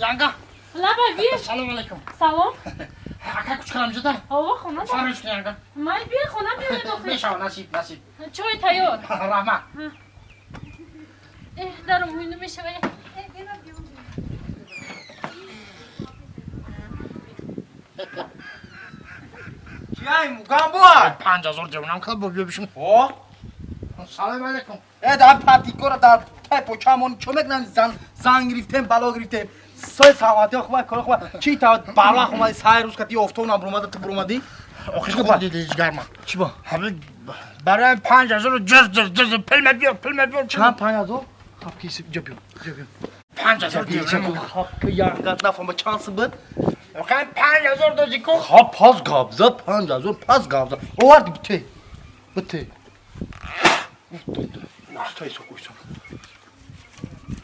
Yanga. Laba bir. Assalomu alaykum. Salom. Aka kuchqaramjida. Hava xona. Farishki yanga. May bir xona bir do'qi. Beshav nasib. Choy tayyor. Rahmat. Darum uyni meshaway. Jiyang, mukam bo'l. 5000 devonam qilib bo'lib yuribishim. O, Assalomu alaykum. در پرتیکور در تپ و کمون چومک نمی زن گرفتیم بالا گرفتیم سای ساماتی خوبه کار خوبه چی تا بالا خوبه سای روز کتی افتون ابروماده تو برومادی O'qish qo'y dedi jigarman. چی با Habib برای 5000 jir pilma biyor. چند 5000 خب کیسه جبیو 5000 جبیو devonam. خب که یارگات نفهم با چانس بود O'qan 5000 dojiko. خب پاس گابزا 5000 پاس گابزا اوارد بیتی بیتی ناشتای سوکویسم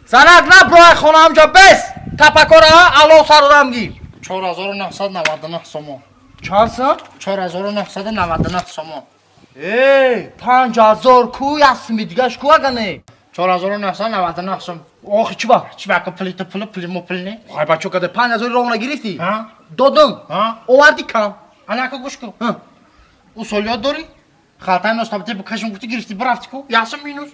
زنک نه برای خونه همجا بس تپکر ها الو سردم گیر 4999 so'm. چند سن 4999 so'm. ای 5000 کوی هستمی دیگهش کو اگنه 4999 so'm. آخی چی با Chi baqib puli pulni. های بچه کده 5000 رو نگرفتی Ha? دادم Ha? اووردی کم Ana ka go'shku. ها Usul yod dori. Xaltani ostabti bu kashim gufti girifti bir hafta ku. Yaxshi minus.